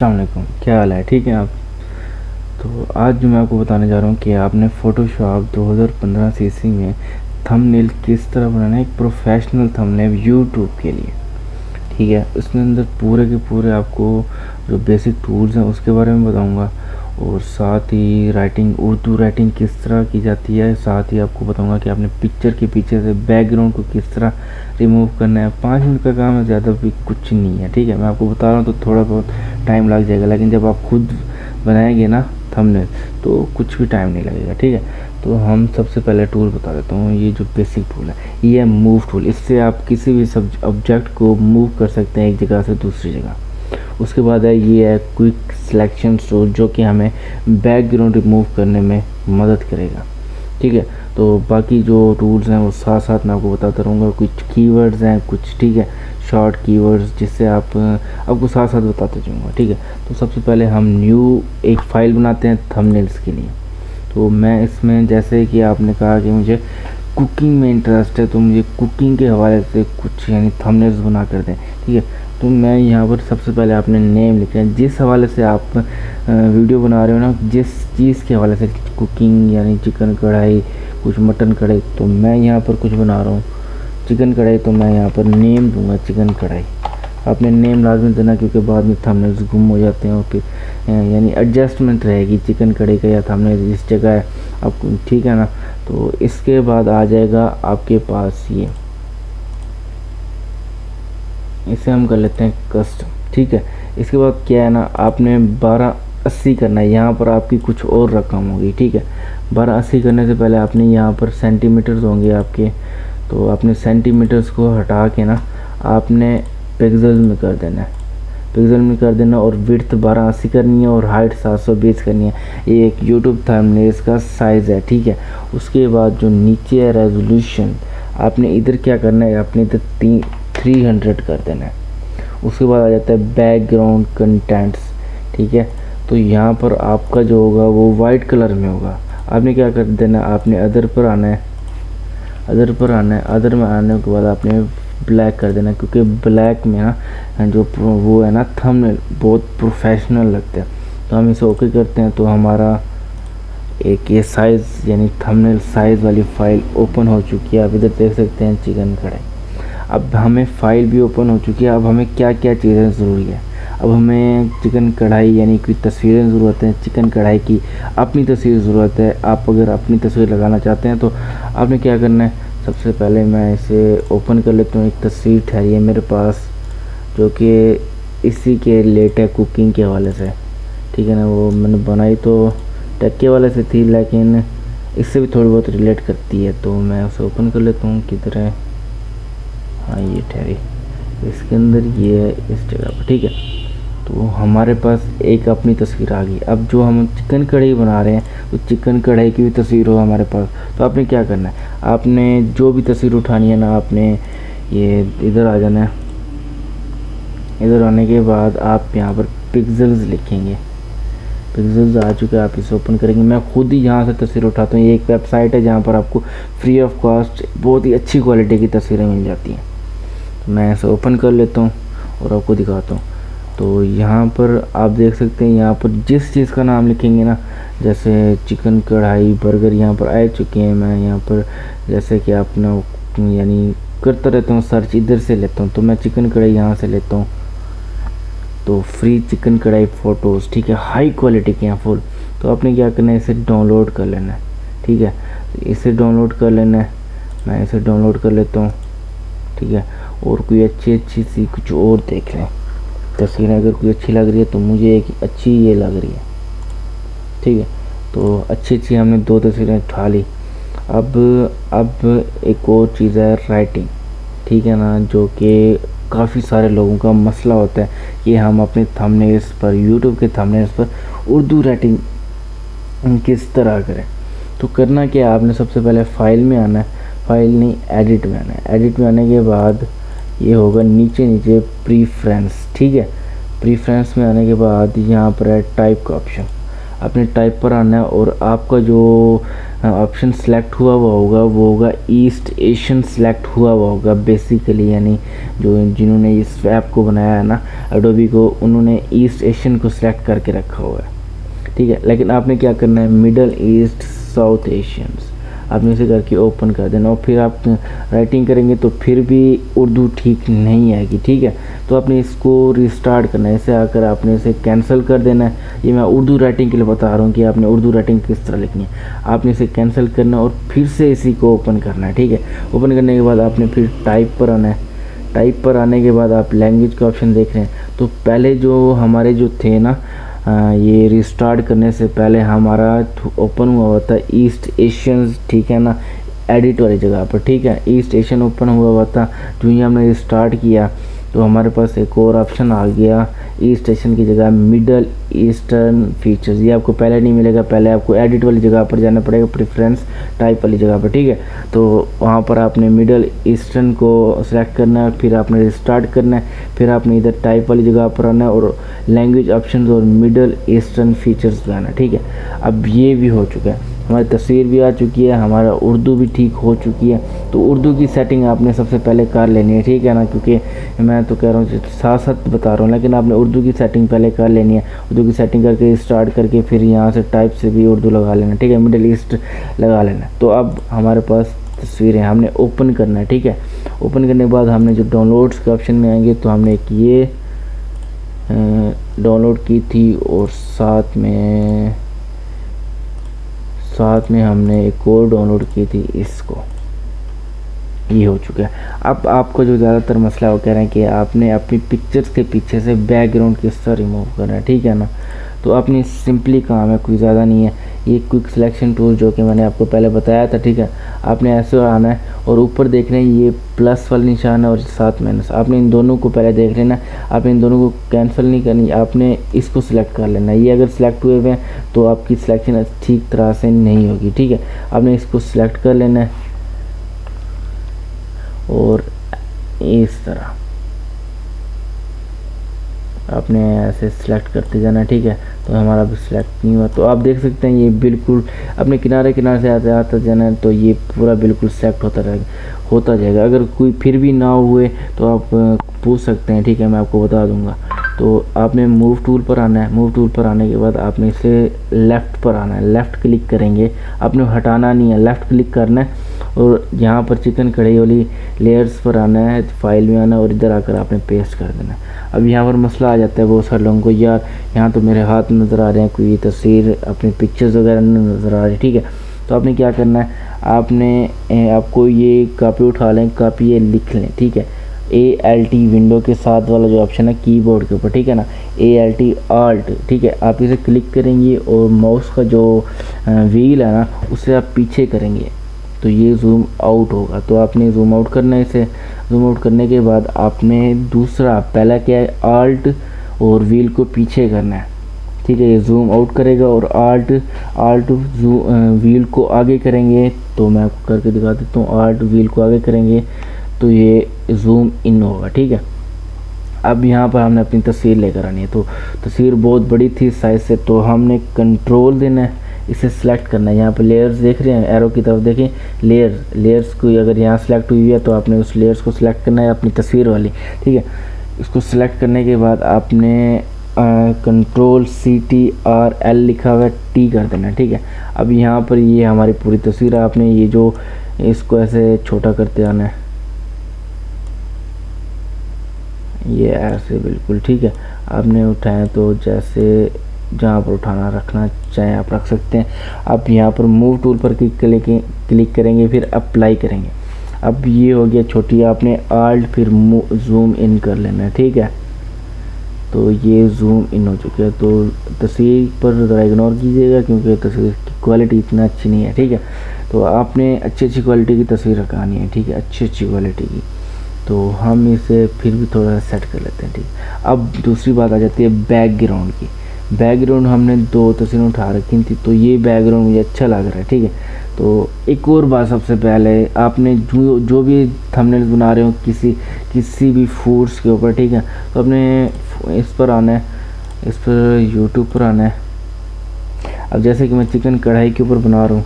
अस्सलाम वालेकुम, क्या हाल है? ठीक है आप? तो आज जो मैं आपको बताने जा रहा हूँ कि आपने फ़ोटोशॉप 2015 सीसी में थंबनेल किस तरह बनाना है, एक प्रोफेशनल थंबनेल यूट्यूब के लिए। ठीक है, उसके अंदर पूरे के पूरे आपको जो बेसिक टूल्स हैं उसके बारे में बताऊंगा, और साथ ही राइटिंग, उर्दू राइटिंग किस तरह की जाती है। साथ ही आपको बताऊंगा कि आपने पिक्चर के पीछे से बैकग्राउंड को किस तरह रिमूव करना है। 5 मिनट का काम है, ज़्यादा भी कुछ नहीं है। ठीक है, मैं आपको बता रहा हूँ तो थोड़ा बहुत टाइम लग जाएगा, लेकिन जब आप खुद बनाएंगे ना थंबनेल तो कुछ भी टाइम नहीं लगेगा। ठीक है, तो हम सबसे पहले टूल बता देता हूँ। ये जो बेसिक टूल है ये है मूव टूल। इससे आप किसी भी सब ऑब्जेक्ट को मूव कर सकते हैं एक जगह से दूसरी जगह। उसके बाद है ये है क्विक सिलेक्शन टूल, जो कि हमें बैकग्राउंड रिमूव करने में मदद करेगा। ठीक है, तो बाकी जो टूल्स हैं वो साथ साथ मैं आपको बताता रहूँगा। कुछ कीवर्ड्स हैं कुछ, ठीक है, शॉर्ट कीवर्ड्स, जिससे आपको साथ साथ बताते जाऊँगा। ठीक है, तो सबसे पहले हम न्यू एक फ़ाइल बनाते हैं थंबनेल्स के लिए। तो मैं इसमें, जैसे कि आपने कहा कि मुझे कुकिंग में इंटरेस्ट है, तो मुझे कुकिंग के हवाले से कुछ यानी थंबनेल्स बना कर दें। ठीक है, तो मैं यहाँ पर सबसे पहले आपने नेम लिखना है, जिस हवाले से आप वीडियो बना रहे हो ना, जिस चीज़ के हवाले से, कुकिंग यानी चिकन कढ़ाई, कुछ मटन कढ़ाई, तो मैं यहाँ पर कुछ बना रहा हूँ चिकन कढ़ाई, तो मैं यहाँ पर नेम दूंगा चिकन कढ़ाई। आपने नेम लाजमी देना, क्योंकि बाद में थंबनेल्स गुम हो जाते हैं और फिर यानी एडजस्टमेंट रहेगी चिकन कढ़ाई का या थंबनेल इस जगह है आपको। ठीक है ना, तो इसके बाद आ जाएगा आपके पास ये, इसे हम कर लेते हैं कस्टम। ठीक है, इसके बाद क्या है ना, आपने 1280 करना है। यहाँ पर आपकी कुछ और रकम होगी। ठीक है, 1280 करने से पहले आपने यहाँ पर सेंटीमीटर्स होंगे आपके, तो आपने सेंटीमीटर्स को हटा के ना आपने पिक्सल में कर देना है, पिक्सल में कर देना, और विड्थ 1280 करनी है और हाइट 720 करनी है। ये एक यूट्यूब थंबनेल्स का साइज़ है। ठीक है, उसके बाद जो नीचे है रेजोल्यूशन, आपने इधर क्या करना है, आपने इधर 300 कर देना है। उसके बाद आ जाता है बैकग्राउंड कंटेंट्स। ठीक है, तो यहाँ पर आपका जो होगा वो वाइट कलर में होगा। आपने क्या कर देना, आपने अदर पर आना है, अदर पर आना है, अदर में आने के बाद आपने ब्लैक कर देना, क्योंकि ब्लैक में ना जो वो है ना थंबनेल बहुत प्रोफेशनल लगता है। तो हम इसे ओके करते हैं, तो हमारा एक ये साइज़ यानी थंबनेल साइज़ वाली फ़ाइल ओपन हो चुकी है। आप इधर देख सकते हैं चिकन कढ़ाई। अब हमें फ़ाइल भी ओपन हो चुकी है। अब हमें क्या क्या चीज़ें ज़रूरी है, अब हमें चिकन कढ़ाई यानी कोई तस्वीरें ज़रूरत है, चिकन कढ़ाई की अपनी तस्वीर ज़रूरत है। आप अगर अपनी तस्वीर लगाना चाहते हैं तो आपने क्या करना है, सबसे पहले मैं इसे ओपन कर लेता हूँ। एक तस्वीर ठहरी है मेरे पास जो कि इसी के रिलेट है, कुकिंग के हवाले से। ठीक है ना, वो मैंने बनाई तो टेक के वाले से थी, लेकिन इससे भी थोड़ी बहुत रिलेट करती है, तो मैं उसे ओपन कर लेता हूँ। किधर है, हाँ ये ठहरी, इसके अंदर ये है इस जगह पर। ठीक है, तो हमारे पास एक अपनी तस्वीर आ गई। अब जो हम चिकन कढ़ाई बना रहे हैं तो चिकन कढ़ाई की भी तस्वीर हो हमारे पास। तो आपने क्या करना है, आपने जो भी तस्वीर उठानी है ना, आपने ये इधर आ जाना है। इधर आने के बाद आप यहाँ पर पिक्सल्स लिखेंगे, पिक्सल्स आ चुके हैं, आप इसे ओपन करेंगे। मैं खुद ही यहाँ से तस्वीर उठाता हूँ। ये एक वेबसाइट है जहाँ पर आपको फ्री ऑफ कॉस्ट बहुत ही अच्छी क्वालिटी की तस्वीरें मिल जाती हैं। तो मैं इसे ओपन कर लेता हूँ और आपको दिखाता हूँ। तो यहाँ पर आप देख सकते हैं, यहाँ पर जिस चीज़ का नाम लिखेंगे ना, जैसे चिकन कढ़ाई, बर्गर यहाँ पर आ चुके हैं। मैं यहाँ पर जैसे कि अपना यानी करता रहता हूँ सर्च, इधर से लेता हूँ, तो मैं चिकन कढ़ाई यहाँ से लेता हूँ। तो फ्री चिकन कढ़ाई फ़ोटोज़, ठीक है, हाई क्वालिटी के हैं फुल। तो आपने क्या करना है, इसे डाउनलोड कर लेना है। ठीक है, इसे डाउनलोड कर लेना है। मैं इसे डाउनलोड कर लेता हूँ। ठीक है, और कोई अच्छी सी कुछ और देख लें तस्वीरें, अगर कोई अच्छी लग रही है तो मुझे एक अच्छी ये लग रही है। ठीक है, तो अच्छी हमने 2 तस्वीरें उठा ली। अब एक और चीज़ है राइटिंग। ठीक है ना, जो कि काफ़ी सारे लोगों का मसला होता है कि हम अपने थंबनेल्स पर, यूट्यूब के थंबनेल्स पर उर्दू राइटिंग किस तरह करें। तो करना क्या है, आपने सबसे पहले फ़ाइल में आना है, फ़ाइल नहीं एडिट में आना है। एडिट में आने के बाद ये होगा नीचे प्रीफ्रेंस। ठीक है, प्रीफ्रेंस में आने के बाद यहाँ पर है टाइप का ऑप्शन, अपने टाइप पर आना है, और आपका जो ऑप्शन सेलेक्ट हुआ हुआ होगा वो होगा ईस्ट एशियन सेलेक्ट हुआ हुआ होगा बेसिकली, यानी जो जिन्होंने इस ऐप को बनाया है ना एडोबी को, उन्होंने ईस्ट एशियन को सिलेक्ट करके रखा हुआ है, ठीक है। लेकिन आपने क्या करना है, मिडल ईस्ट साउथ एशियंस आपने इसे करके ओपन कर देना, और फिर आप राइटिंग करेंगे तो फिर भी उर्दू ठीक नहीं आएगी, ठीक है। तो आपने इसको रिस्टार्ट करना है, इसे आकर आपने इसे कैंसिल कर देना है। ये मैं उर्दू राइटिंग के लिए बता रहा हूँ कि आपने उर्दू राइटिंग किस तरह लिखनी है। आपने इसे कैंसिल करना है और फिर से इसी को ओपन करना है, ठीक है। ओपन करने के बाद आपने फिर टाइप पर आना है। टाइप पर आने के बाद आप लैंग्वेज का ऑप्शन देख रहे हैं, तो पहले जो हमारे जो थे ना ये रिस्टार्ट करने से पहले हमारा ओपन हुआ हुआ था ईस्ट एशियंस, ठीक है ना, एडिट वाली जगह पर, ठीक है। ईस्ट एशियन ओपन हुआ हुआ था, जो ही हमने रिस्टार्ट किया तो हमारे पास एक और ऑप्शन आ गया ईस्ट एशियन की जगह मिडल ईस्टर्न फीचर्स। ये आपको पहले नहीं मिलेगा, पहले आपको एडिट वाली जगह पर जाना पड़ेगा, प्रेफरेंस टाइप वाली जगह पर, ठीक है। तो वहाँ पर आपने मिडल ईस्टर्न को सेलेक्ट करना है, फिर आपने रिस्टार्ट करना है, फिर आपने इधर टाइप वाली जगह पर आना है और लैंग्वेज ऑप्शन और मिडल ईस्टर्न फीचर्स पे आना है, ठीक है। अब ये भी हो चुका है, हमारी तस्वीर भी आ चुकी है, हमारा उर्दू भी ठीक हो चुकी है। तो उर्दू की सेटिंग आपने सबसे पहले कर लेनी है, ठीक है ना, क्योंकि मैं तो कह रहा हूँ साथ साथ बता रहा हूँ, लेकिन आपने उर्दू की सेटिंग पहले कर लेनी है। उर्दू की सेटिंग करके स्टार्ट करके फिर यहाँ से टाइप से भी उर्दू लगा लेना, ठीक है, मिडिल ईस्ट लगा लेना। तो अब हमारे पास तस्वीरें हमने ओपन करना है, ठीक है। ओपन करने के बाद हमने जो डाउनलोड्स के ऑप्शन में आएंगे तो हमने एक ये डाउनलोड की थी और साथ में हमने एक और डाउनलोड की थी, इसको, ये हो चुका है। अब आपको जो ज़्यादातर मसला वो कह रहे हैं कि आपने अपनी पिक्चर्स के पीछे से बैकग्राउंड किस तरह रिमूव करना है, ठीक है ना। तो अपनी सिंपली काम है, कोई ज़्यादा नहीं है। ये क्विक सिलेक्शन टूल जो कि मैंने आपको पहले बताया था, ठीक है। आपने ऐसे आना है और ऊपर देख रहे हैं ये प्लस वाला निशान है और साथ माइनस, आपने इन दोनों को पहले देख लेना। आपने इन दोनों को कैंसिल नहीं करनी, आपने इसको सिलेक्ट कर लेना। ये अगर सिलेक्ट हुए हुए हैं तो आपकी सिलेक्शन ठीक तरह से नहीं होगी, ठीक है। आपने इसको सिलेक्ट कर लेना है और इस तरह आपने ऐसे सिलेक्ट करते जाना, ठीक है। तो हमारा भी सिलेक्ट नहीं हुआ, तो आप देख सकते हैं ये बिल्कुल अपने किनारे किनारे से आते आता जाना, तो ये पूरा बिल्कुल सिलेक्ट होता जाएगा। अगर कोई फिर भी ना हुए तो आप पूछ सकते हैं, ठीक है, मैं आपको बता दूंगा। तो आपने मूव टूल पर आना है। मूव टूल पर आने के बाद आपने इसे लेफ़्ट पर आना है, लेफ़्ट क्लिक करेंगे, आपने हटाना नहीं है, लेफ़्ट क्लिक करना है और यहाँ पर चिकन कढ़ाई वाली लेयर्स पर आना है, फाइल में आना है और इधर आकर आपने पेस्ट कर देना है। अब यहाँ पर मसला आ जाता है बहुत सारे लोगों को, यार यहाँ तो मेरे हाथ नज़र आ रहे हैं, कोई तस्वीर अपनी पिक्चर्स वगैरह नज़र आ रही है, ठीक है। तो आपने क्या करना है, आपको ये कॉपी उठा लें, कॉपी ये लिख लें, ठीक है। ALT विंडो के साथ वाला जो ऑप्शन है कीबोर्ड के ऊपर, ठीक है ना, ALT ALT, ठीक है। आप इसे क्लिक करेंगे और माउस का जो व्हील है ना उसे आप पीछे करेंगे तो ये जूम आउट होगा। तो आपने जूम आउट करना है। इसे जूम आउट करने के बाद आपने दूसरा, पहला क्या है, आल्ट और व्हील को पीछे करना है, ठीक है। ये जूम आउट करेगा और आल्ट व्हील को आगे करेंगे, तो मैं आपको करके दिखा देता हूँ। आल्ट व्हील को आगे करेंगे तो ये जूम इन होगा, ठीक है। अब यहाँ पर हमने अपनी तस्वीर लेकर आनी है, तो तस्वीर बहुत बड़ी थी साइज से, तो हमने कंट्रोल देना है, इसे सिलेक्ट करना है। यहाँ पर लेयर्स देख रहे हैं, एरो की तरफ देखें, लेयर्स को अगर यहाँ सेलेक्ट हुई है तो आपने उस लेयर्स को सिलेक्ट करना है, अपनी तस्वीर वाली, ठीक है। इसको सिलेक्ट करने के बाद आपने कंट्रोल CTRL लिखा हुआ है T कर देना, ठीक है। अब यहाँ पर ये हमारी पूरी तस्वीर है, आपने ये जो इसको ऐसे छोटा करते आना है, ये ऐसे बिल्कुल, ठीक है। आपने उठाया तो जैसे जहाँ पर उठाना रखना चाहे आप रख सकते हैं। आप यहाँ पर मूव टूल पर क्लिक करेंगे, फिर अप्लाई करेंगे। अब ये हो गया छोटी, आपने आल्ट फिर जूम इन कर लेना है, ठीक है। तो ये जूम इन हो चुका है। तो तस्वीर पर ज़रा इग्नोर कीजिएगा क्योंकि तस्वीर की क्वालिटी इतना अच्छी नहीं है, ठीक है। तो आपने अच्छी क्वालिटी की तस्वीर रखानी है, ठीक है, अच्छी क्वालिटी की। तो हम इसे फिर भी थोड़ा सेट कर लेते हैं, ठीक है। अब दूसरी बात आ जाती है बैकग्राउंड की। बैकग्राउंड हमने 2 तस्वीरें उठा रखी थी, तो ये बैकग्राउंड मुझे अच्छा लग रहा है, ठीक है। तो एक और बात, सबसे पहले आपने जो भी थंबनेल बना रहे हो किसी भी फूड्स के ऊपर, ठीक है, तो अपने इस पर आना है, इस पर यूट्यूब पर आना है। अब जैसे कि मैं चिकन कढ़ाई के ऊपर बना रहा हूँ,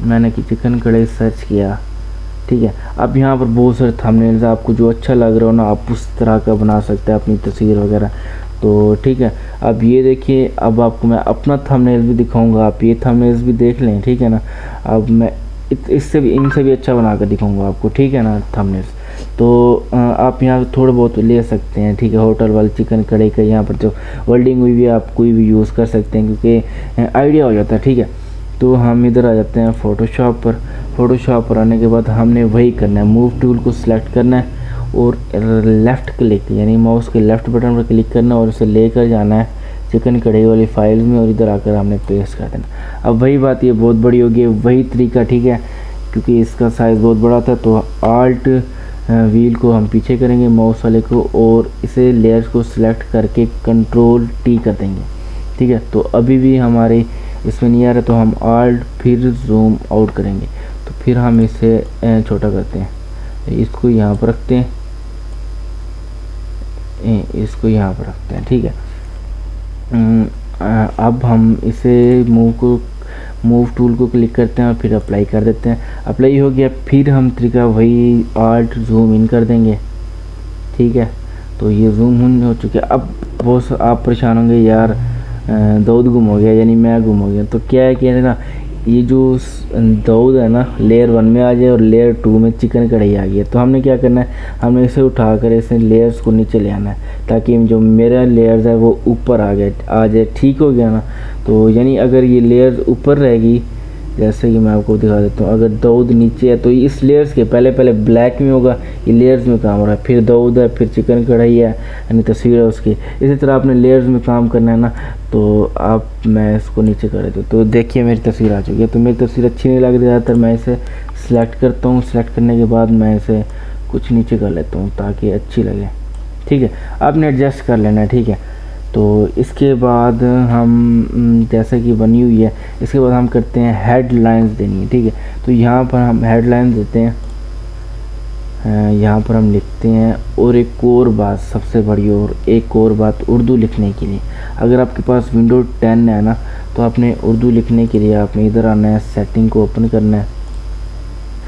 मैंने कि चिकन कढ़ाई सर्च किया, ठीक है। अब यहाँ पर बहुत सारे थंबनेल्स आपको जो अच्छा लग रहा हो ना आप उस तरह का बना सकते हैं अपनी तस्वीर वगैरह, तो ठीक है। अब ये देखिए, अब आपको मैं अपना थंबनेल भी दिखाऊंगा, आप ये थंबनेल्स भी देख लें, ठीक है ना। अब मैं इससे भी इनसे भी अच्छा बना कर दिखाऊंगा आपको, ठीक है ना थंबनेल्स। तो आप यहाँ थोड़े बहुत ले सकते हैं, ठीक है। होटल वाले चिकन कढ़ाई का यहाँ पर जो वर्डिंग हुई है आप कोई भी यूज़ कर सकते हैं क्योंकि आइडिया हो जाता है, ठीक है। तो हम इधर आ जाते हैं फ़ोटोशॉप पर। फ़ोटोशॉप पर आने के बाद हमने वही करना है, मूव टूल को सिलेक्ट करना है और लेफ़्ट क्लिक यानी माउस के लेफ़्ट बटन पर क्लिक करना है और उसे लेकर जाना है चिकन कढ़ाई वाली फाइल में और इधर आकर हमने पेस्ट कर देना। अब वही बात, ये बहुत बड़ी होगी, वही तरीका, ठीक है, क्योंकि इसका साइज़ बहुत बड़ा था। तो आल्ट व्हील को हम पीछे करेंगे माउस वाले को और इसे लेयर्स को सिलेक्ट करके कंट्रोल टी कर देंगे, ठीक है। तो अभी भी हमारे इसमें नहीं आ रहा तो हम आल्ट फिर जूम आउट करेंगे, तो फिर हम इसे छोटा करते हैं, इसको यहाँ पर रखते हैं, इसको यहाँ पर रखते हैं, ठीक है। अब हम इसे मूव टूल को क्लिक करते हैं और फिर अप्लाई कर देते हैं। अप्लाई हो गया, फिर हम तरीका वही आल्ट जूम इन कर देंगे, ठीक है। तो ये जूम इन हो चुके। अब बहुत आप परेशान होंगे यार दाऊद गुम हो गया यानी मैं गुम हो गया, तो क्या है कि ना ये जो दाऊद है ना लेयर 1 में आ जाए और लेयर 2 में चिकन कढ़ाई आ गई है। तो हमने क्या करना है, हमने इसे उठा कर इसे लेयर्स को नीचे ले आना है ताकि जो मेरा लेयर्स है वो ऊपर आ जाए, ठीक हो गया ना। तो यानी अगर ये लेयर्स ऊपर रहेगी, जैसे कि मैं आपको दिखा देता हूँ, अगर दाऊद नीचे है तो इस लेयर्स के पहले ब्लैक में होगा, ये लेयर्स में काम हो रहा है, फिर दाऊद है, फिर चिकन कढ़ाई है यानी तस्वीर है उसकी। इसी तरह आपने लेयर्स में काम करना है ना। तो आप मैं इसको नीचे कर देता हूँ, तो देखिए मेरी तस्वीर आ चुकी है। तो मेरी तस्वीर अच्छी नहीं लग रही ज़्यादातर, मैं इसे सिलेक्ट करता हूँ, सिलेक्ट करने के बाद मैं इसे कुछ नीचे कर लेता हूँ ताकि अच्छी लगे, ठीक है। आपने एडजस्ट कर लेना है, ठीक है। तो इसके बाद हम जैसे कि बनी हुई है, इसके बाद हम करते हैं हेडलाइंस देनी है, ठीक है। तो यहाँ पर हम हेडलाइंस देते हैं, यहाँ पर हम लिखते हैं और एक और बात, सबसे बड़ी और एक और बात उर्दू लिखने के लिए, अगर आपके पास विंडो 10 है ना तो आपने उर्दू लिखने के लिए आपने इधर आना है, सेटिंग को ओपन करना है।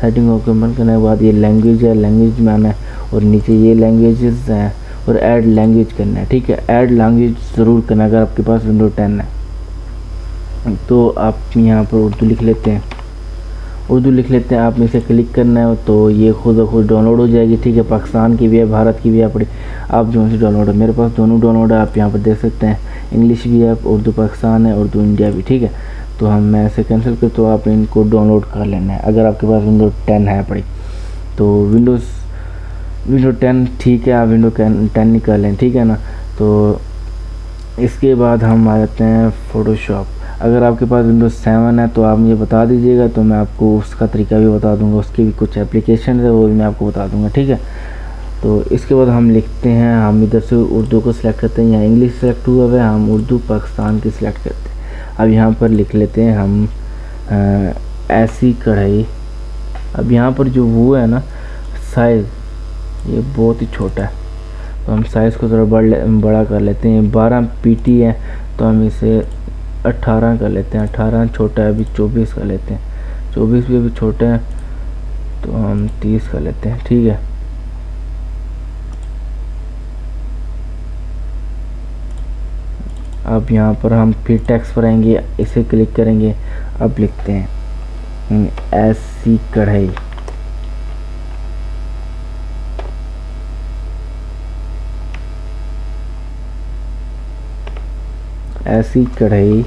सेटिंग को ओपन करने के बाद ये लैंग्वेज है, लैंग्वेज में आना है और नीचे ये लैंग्वेजेस हैं और ऐड लैंग्वेज करना है, ठीक है। ऐड लैंग्वेज ज़रूर करना अगर आपके पास विंडो 10 है। तो आप यहाँ पर उर्दू लिख लेते हैं, उर्दू लिख लेते हैं, आपने इसे क्लिक करना है तो ये खुद डाउनलोड हो जाएगी, ठीक है। पाकिस्तान की भी है, भारत की भी है, अपनी आप जो सी डाउनलोड है, मेरे पास दोनों डाउनलोड है, आप यहाँ पर देख सकते हैं। इंग्लिश भी है, उर्दू पाकिस्तान है, उर्दू इंडिया भी, ठीक है। तो हम मैं इसे कैंसिल कर, तो आप इनको डाउनलोड कर लेना है अगर आपके पास विंडो 10 है पड़ी। तो विंडो 10 ठीक है, आप विंडो 10 निकाल लें, ठीक है ना। तो इसके बाद हम आ जाते हैं फ़ोटोशॉप। अगर आपके पास विंडोज़ 7 है तो आप मुझे बता दीजिएगा, तो मैं आपको उसका तरीका भी बता दूंगा, उसकी भी कुछ एप्लीकेशन है वो भी मैं आपको बता दूंगा, ठीक है। तो इसके बाद हम लिखते हैं, हम इधर से उर्दू को सिलेक्ट करते हैं, यहाँ इंग्लिश सेलेक्ट हुआ है, हम उर्दू पाकिस्तान की सिलेक्ट करते हैं। अब यहाँ पर लिख लेते हैं हम ऐसी कढ़ाई। अब यहाँ पर जो वो है ना साइज़, ये बहुत ही छोटा है, तो हम साइज़ को थोड़ा बड़ा कर लेते हैं। 12 पीटी है तो हम इसे 18 कर लेते हैं, 18 छोटा है, अभी 24 कर लेते हैं, 24 भी अभी छोटा है तो हम 30 कर लेते हैं, ठीक है। अब यहाँ पर हम फिर टेक्स्ट पर आएंगे, इसे क्लिक करेंगे। अब लिखते हैं ऐसी कढ़ाई, ऐसी कढ़ाई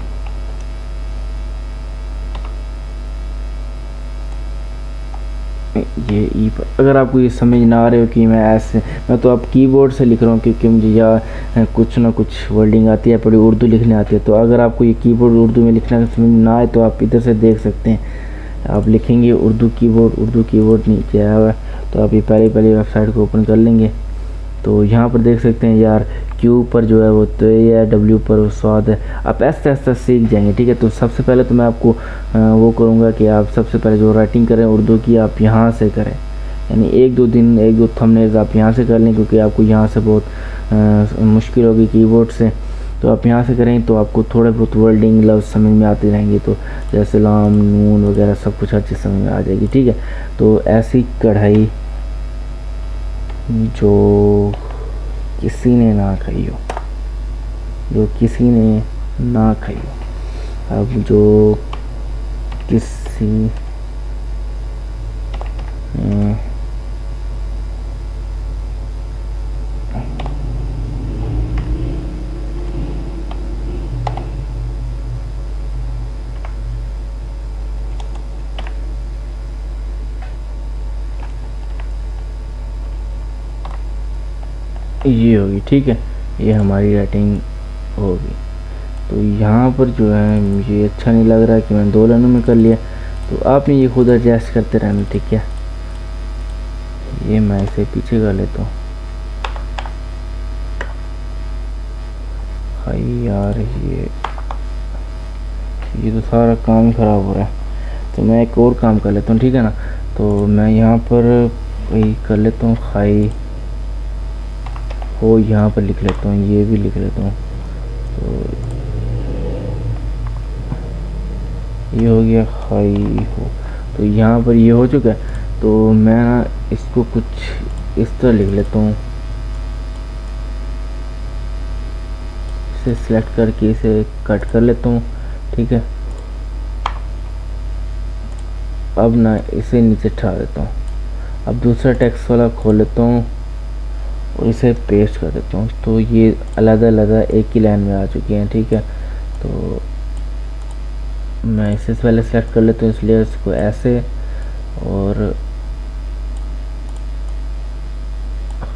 ये ई पर। अगर आपको ये समझ ना आ रहे हो कि मैं तो आप कीबोर्ड से लिख रहा हूँ क्योंकि मुझे या कुछ ना कुछ वर्डिंग आती है, बड़ी उर्दू लिखने आती है। तो अगर आपको ये कीबोर्ड उर्दू में लिखना समझ ना आए तो आप इधर से देख सकते हैं, आप लिखेंगे उर्दू कीबोर्ड नीचे आया हुआ है, तो आप ये पहले वेबसाइट को ओपन कर लेंगे। तो यहाँ पर देख सकते हैं यार, क्यू पर जो है वो तो ये है, डब्ल्यू पर वो स्वाद है। आप ऐसे सीख जाएंगे, ठीक है। तो सबसे पहले तो मैं आपको वो करूँगा कि आप सबसे पहले जो राइटिंग करें उर्दू की आप यहाँ से करें, यानी एक दो थंबनेल्स आप यहाँ से कर लें क्योंकि आपको यहाँ से बहुत मुश्किल होगी कीबोर्ड से। तो आप यहाँ से करें तो आपको थोड़े बहुत वर्डिंग लफ्ज़ समझ में आते रहेंगे, तो जैसे लाम नून वगैरह सब कुछ अच्छी समझ में आ जाएगी, ठीक है। तो ऐसी कढ़ाई जो किसी ने ना खाई हो, जो किसी ने ना खाई हो, अब जो किसी ये होगी, ठीक है, ये हमारी राइटिंग होगी। तो यहाँ पर जो है मुझे अच्छा नहीं लग रहा है कि मैंने 2 लाइनों में कर लिया, तो आपने ये खुद एडजस्ट करते रहना, ठीक है। ये मैं इसे पीछे कर लेता हूँ। हाय यार, ये तो सारा काम ख़राब हो रहा है, तो मैं एक और काम कर लेता हूँ, ठीक है ना। तो मैं यहाँ पर वही कर लेता हूँ, हाई हो यहाँ पर लिख लेता हूँ, ये भी लिख लेता हूँ। तो ये हो गया हाई हो, तो यहाँ पर ये हो चुका है। तो मैं ना इसको कुछ इस तरह लिख लेता हूँ, इसे सिलेक्ट करके इसे कट कर लेता हूँ, ठीक है। अब ना इसे नीचे ठा देता हूँ। अब दूसरा टेक्स्ट वाला खोल लेता हूँ और इसे पेस्ट कर देता हूँ। तो ये अलग-अलग एक ही लाइन में आ चुकी हैं, ठीक है। तो मैं इसे पहले सेलेक्ट कर लेता हूँ, इसलिए इसको ऐसे, और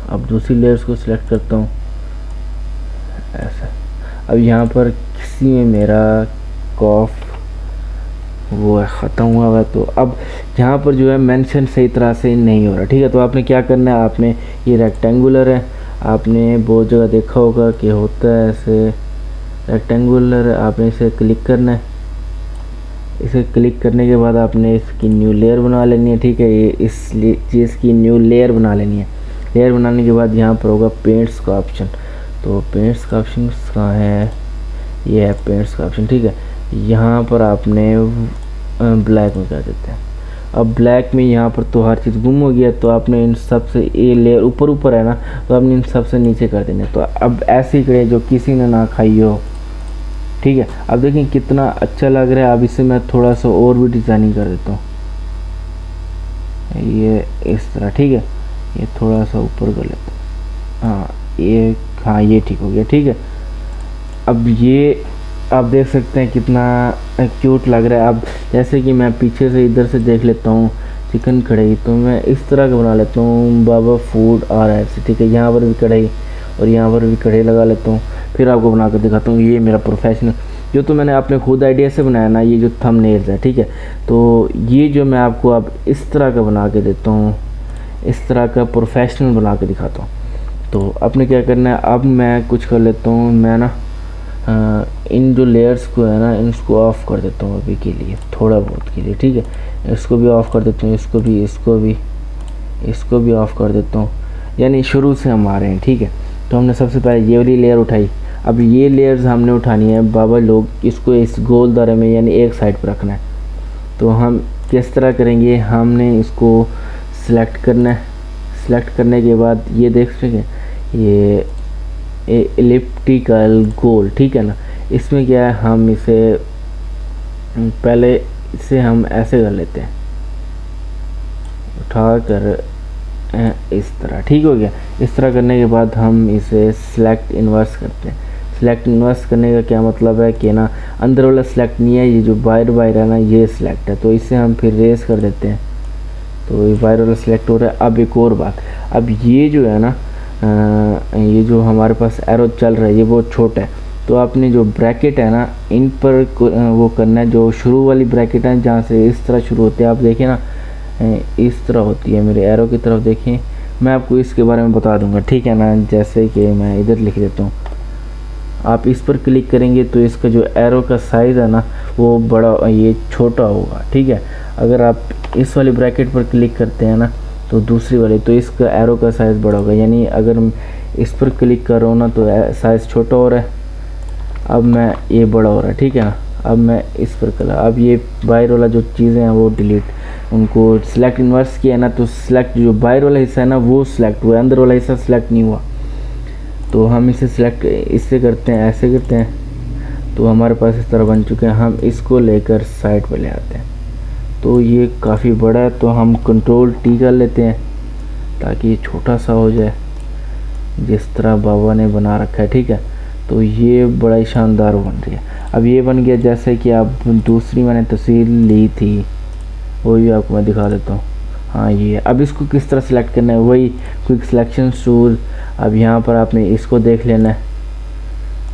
अब दूसरी लेयर्स को सिलेक्ट करता हूँ ऐसा। अब यहाँ पर किसी में मेरा कॉफ वो है ख़त्म हुआ हुआ, तो अब यहाँ पर जो है मेंशन सही तरह से नहीं हो रहा, ठीक है। तो आपने क्या करना है, आपने ये रेक्टेंगुलर है, आपने बहुत जगह देखा होगा कि होता है ऐसे रेक्टेंगुलर, आपने इसे क्लिक करना है। इसे क्लिक करने के बाद आपने इसकी न्यू लेयर बना लेनी है, ठीक है। ये इस चीज़ की न्यू लेयर बना लेनी है। लेयर बनाने के बाद यहाँ पर होगा पेंट्स का ऑप्शन। तो पेंट्स का ऑप्शन कहाँ है, ये है पेंट्स का ऑप्शन, ठीक है। यहाँ पर आपने ब्लैक में कर देते हैं। अब ब्लैक में यहाँ पर तो हर चीज़ गुम हो गया, तो आपने इन सब से ये लेयर ऊपर ऊपर है ना, तो आपने इन सब से नीचे कर देना। तो अब ऐसी कड़े जो किसी ने ना खाई हो, ठीक है। अब देखें कितना अच्छा लग रहा है। अब इसे मैं थोड़ा सा और भी डिज़ाइनिंग कर देता हूँ, ये इस तरह, ठीक है। ये थोड़ा सा ऊपर कर लेता हूँ, हाँ ये ठीक हो गया, ठीक है। अब ये आप देख सकते हैं कितना क्यूट लग रहा है। अब जैसे कि मैं पीछे से इधर से देख लेता हूँ चिकन कढ़ाई, तो मैं इस तरह का बना लेता हूँ, बाबा फूड RS, ठीक है। यहाँ पर भी कढ़ाई और यहाँ पर भी कढ़ाई लगा लेता हूँ, फिर आपको बना कर दिखाता हूँ। ये मेरा प्रोफेशनल जो तो मैंने अपने खुद आइडिया से बनाया ना, ये जो थंबनेल्स है, ठीक है। तो ये जो मैं आपको अब इस तरह का बना के देता हूँ, इस तरह का प्रोफेशनल बना के दिखाता हूँ। तो आपने क्या करना है, अब मैं कुछ कर लेता हूँ, मैं ना इन जो लेयर्स को है ना, इसको ऑफ़ कर देता हूँ अभी के लिए, थोड़ा बहुत के लिए, ठीक है। इसको भी ऑफ़ कर देता हूँ, इसको भी ऑफ़ कर देता हूँ। यानी शुरू से हम आ रहे हैं, ठीक है। तो हमने सबसे पहले ये वाली लेयर उठाई। अब ये लेयर्स हमने उठानी है बाबा लोग, इसको इस गोल दायरे में यानी एक साइड पर रखना है। तो हम किस तरह करेंगे, हमने इसको सिलेक्ट करना है। सिलेक्ट करने के बाद ये देख सकें, ये एलिप्टिकल गोल, ठीक है ना। इसमें क्या है, हम इसे पहले इसे हम ऐसे कर लेते हैं, उठा कर इस तरह, ठीक हो गया। इस तरह करने के बाद हम इसे सिलेक्ट इन्वर्स करते हैं। सिलेक्ट इन्वर्स करने का क्या मतलब है कि ना, अंदर वाला सिलेक्ट नहीं है, ये जो बाहर है ना, ये सिलेक्ट है। तो इसे हम फिर रेस कर देते हैं, तो ये बाहर वाला सिलेक्ट हो रहा है। अब एक और बात, अब ये जो है ना, ये जो हमारे पास एरो चल रहा है, ये बहुत छोटा है। तो आपने जो ब्रैकेट है ना, इन पर वो करना है, जो शुरू वाली ब्रैकेट है जहाँ से इस तरह शुरू होती है, आप देखिए ना, इस तरह होती है। मेरे एरो की तरफ देखें, मैं आपको इसके बारे में बता दूंगा, ठीक है ना। जैसे कि मैं इधर लिख देता हूँ, आप इस पर क्लिक करेंगे तो इसका जो एरो का साइज़ है ना, वो बड़ा, ये छोटा होगा, ठीक है। अगर आप इस वाली ब्रैकेट पर क्लिक करते हैं ना, तो दूसरी वाली, तो इसका एरो का साइज़ बड़ा होगा। यानी अगर इस पर क्लिक कर रहा हूँ ना, तो साइज़ छोटा हो रहा है, अब मैं ये बड़ा हो रहा है, ठीक है ना। अब मैं इस पर कलर, अब ये बाहर वाला जो चीज़ें हैं वो डिलीट, उनको सिलेक्ट इन्वर्स किया ना, तो सिलेक्ट जो बाहर वाला हिस्सा है ना वो सिलेक्ट हुआ, अंदर वाला हिस्सा सिलेक्ट नहीं हुआ। तो हम इसे सिलेक्ट इससे करते हैं, ऐसे करते हैं, तो हमारे पास इस तरह बन चुके हैं। हम इसको लेकर साइड पे ले आते हैं, तो ये काफ़ी बड़ा है, तो हम कंट्रोल टी कर लेते हैं ताकि ये छोटा सा हो जाए जिस तरह बाबा ने बना रखा है, ठीक है। तो ये बड़ा ही शानदार बन रही है। अब ये बन गया जैसे कि आप दूसरी मैंने तस्वीर ली थी वो भी आपको मैं दिखा देता हूँ। हाँ ये, अब इसको किस तरह सेलेक्ट करना है, वही क्विक सिलेक्शन टूल। अब यहाँ पर आपने इसको देख लेना है,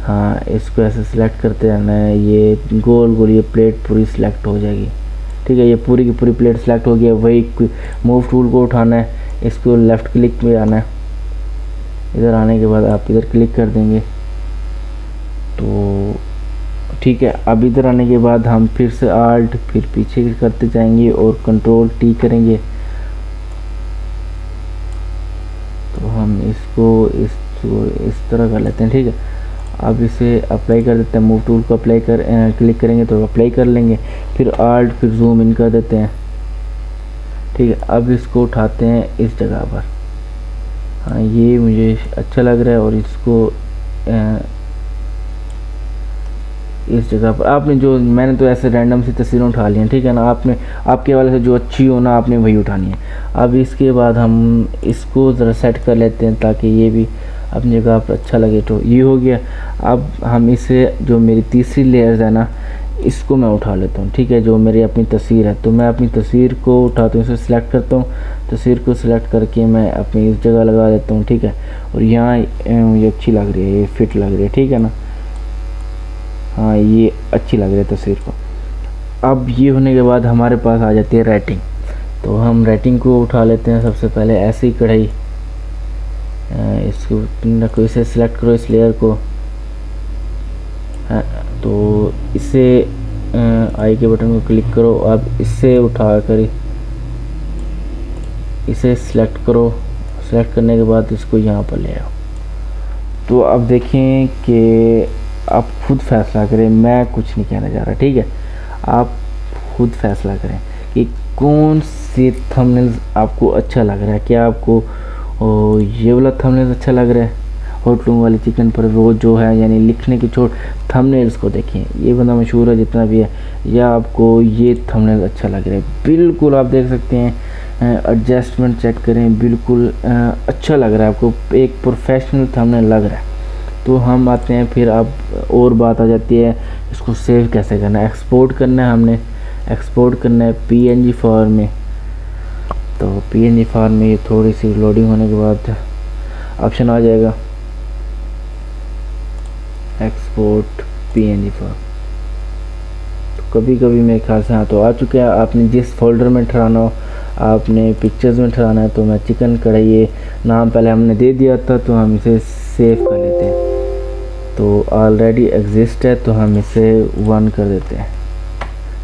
हाँ इसको ऐसे सिलेक्ट करते रहना है, ये गोल गोल ये प्लेट पूरी सिलेक्ट हो जाएगी, ठीक है। ये पूरी की पूरी प्लेट सिलेक्ट हो गई है। वही मूव टूल को उठाना है, इसको लेफ़्ट क्लिक पे आना है, इधर आने के बाद आप इधर क्लिक कर देंगे तो ठीक है। अब इधर आने के बाद हम फिर से आल्ट फिर पीछे करते जाएंगे और कंट्रोल टी करेंगे, तो हम इसको इस तरह कर लेते हैं, ठीक है। अब इसे अप्लाई कर देते हैं, मूव टूल को अप्लाई कर क्लिक करेंगे तो अप्लाई कर लेंगे, फिर आल्ट फिर जूम इन कर देते हैं, ठीक है। अब इसको उठाते हैं इस जगह पर, हाँ ये मुझे अच्छा लग रहा है, और इसको इस जगह पर आपने जो, मैंने तो ऐसे रैंडम सी तस्वीरें उठा ली हैं, ठीक है ना। आपने आपके वाले से जो अच्छी हो ना आपने वही उठानी है। अब इसके बाद हम इसको ज़रा सेट कर लेते हैं ताकि ये भी अपनी जगह पर अच्छा लगे, तो ये हो गया। अब हम इसे जो मेरी तीसरी लेयर्स है ना इसको मैं उठा लेता हूँ, ठीक है। जो मेरी अपनी तस्वीर है, तो मैं अपनी तस्वीर को उठाता हूँ, इसे सिलेक्ट करता हूँ, तस्वीर को सिलेक्ट करके मैं अपनी इस जगह लगा देता हूँ, ठीक है। और यहाँ ये अच्छी लग रही है, ये फिट लग रही है, ठीक है ना। हाँ ये अच्छी लग रही है तस्वीर को। अब ये होने के बाद हमारे पास आ जाती है रेटिंग, तो हम रेटिंग को उठा लेते हैं। सबसे पहले ऐसी कढ़ाई, इसको इसे सिलेक्ट करो इस लेयर को, तो इसे आई के बटन को क्लिक करो। अब इससे उठा कर इसे सिलेक्ट करो, सिलेक्ट करने के बाद इसको यहाँ पर ले आओ। तो अब देखें कि आप खुद फैसला करें, मैं कुछ नहीं कहना चाह रहा, ठीक है। आप खुद फैसला करें कि कौन से थंबनेल्स आपको अच्छा लग रहा है। क्या आपको ये वाला थंबनेल अच्छा लग रहा है, होटलों वाली चिकन पर वो जो है यानी लिखने की छोड़ थंबनेल्स को देखें, ये बंदा मशहूर है जितना भी है, या आपको ये थंबनेल अच्छा लग रहा है। बिल्कुल आप देख सकते हैं, एडजस्टमेंट चेक करें, बिल्कुल अच्छा लग रहा है आपको, एक प्रोफेशनल थंबनेल लग रहा है। तो हम आते हैं फिर, अब और बात आ जाती है इसको सेव कैसे करना है। एक्सपोर्ट करना है, हमने एक्सपोर्ट करना है पीएनजी फॉर्म में। तो पीएनजी फॉर्म में ये थोड़ी सी लोडिंग होने के बाद ऑप्शन आ जाएगा एक्सपोर्ट पीएनजी फॉर्म। तो कभी कभी मेरे ख्याल से हाँ तो आ चुके हैं। आपने जिस फोल्डर में ठहराना हो, आपने पिक्चर्स में ठहराना है, तो मैं चिकन कढ़ाई ये नाम पहले हमने दे दिया था, तो हम इसे सेव कर लेते हैं। तो ऑलरेडी एग्जिस्ट है तो हम इसे 1 कर देते हैं,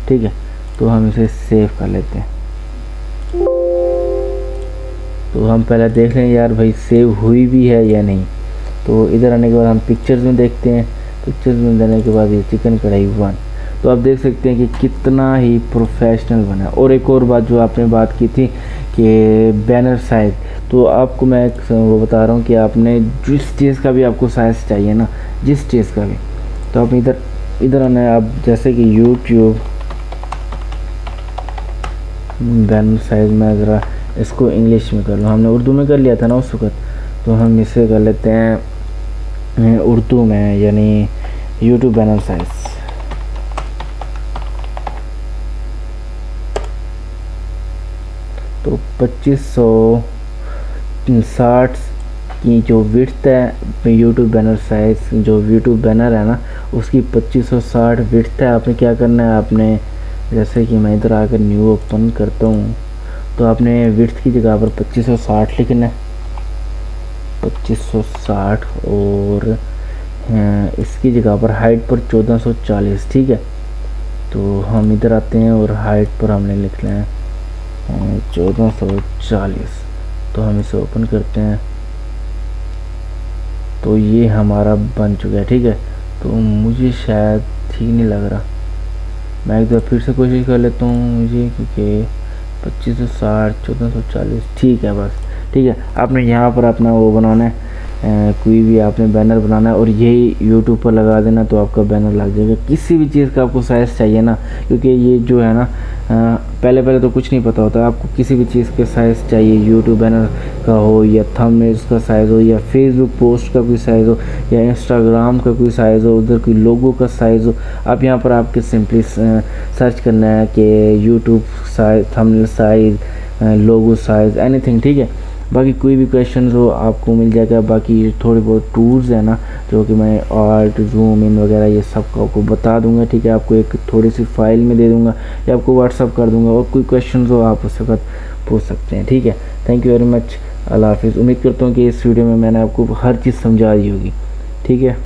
ठीक है। तो हम इसे सेव कर लेते हैं। तो हम पहले देख लें यार भाई सेव हुई भी है या नहीं। तो इधर आने के बाद हम पिक्चर्स में देखते हैं, पिक्चर्स में देने के बाद ये चिकन कढ़ाई 1, तो आप देख सकते हैं कि कितना ही प्रोफेशनल बना। और एक और बात जो आपने बात की थी कि बैनर साइज़, तो आपको मैं वो बता रहा हूँ कि आपने जिस चीज़ का भी आपको साइज़ चाहिए ना, जिस चीज़ का भी, तो आप इधर आना है। आप जैसे कि यूट्यूब बैनर साइज़ में ज़रा इसको इंग्लिश में कर लो, हमने उर्दू में कर लिया था ना उस वक्त, तो हम इसे कर लेते हैं उर्दू में, यानी यूट्यूब बैनर साइज़। तो 2560 की जो विड्थ है यूट्यूब बैनर साइज़, जो यूट्यूब बैनर है ना उसकी 2560 विड्थ है। आपने क्या करना है, आपने जैसे कि मैं इधर आकर न्यू ओपन करता हूँ, तो आपने विड्थ की जगह पर 2560 लिखना है, 2560, और इसकी जगह पर हाइट पर 1440, ठीक है। तो हम इधर आते हैं और हाइट पर हमने लिखना है 1440। तो हम इसे ओपन करते हैं, तो ये हमारा बन चुका है, ठीक है। तो मुझे शायद ठीक नहीं लग रहा। मैं एक बार फिर से कोशिश कर लेता हूँ मुझे, क्योंकि 2560 1440 ठीक है बस। ठीक है, आपने यहाँ पर अपना वो बनाना है, कोई भी आपने बैनर बनाना है और यही यूट्यूब पर लगा देना तो आपका बैनर लग जाएगा। किसी भी चीज़ का आपको साइज़ चाहिए ना, क्योंकि ये जो है ना पहले पहले तो कुछ नहीं पता होता, आपको किसी भी चीज़ के साइज़ चाहिए, यूट्यूब बैनर का हो या थंबनेल्स का साइज़ हो या फेसबुक पोस्ट का कोई साइज़ हो या इंस्टाग्राम का कोई साइज़ हो, उधर कोई लोगो का साइज़ हो, आप यहाँ पर आपके सिंपली सर्च करना है कि यूट्यूब साइज, थंबनेल साइज़, लोगो साइज़, एनीथिंग। ठीक है, बाकी कोई भी क्वेश्चन हो आपको मिल जाएगा। बाकी थोड़ी बहुत टूल्स है ना जो कि मैं आर्ट, जूम इन वगैरह ये सब का आपको बता दूंगा। ठीक है, आपको एक थोड़ी सी फाइल में दे दूंगा या आपको व्हाट्सअप कर दूंगा, और कोई क्वेश्चन हो आप उससे वक्त पूछ सकते हैं। ठीक है, थैंक यू वेरी मच, अल्लाह हाफिज़। उम्मीद करता हूँ कि इस वीडियो में मैंने आपको हर चीज़ समझा दी होगी। ठीक है।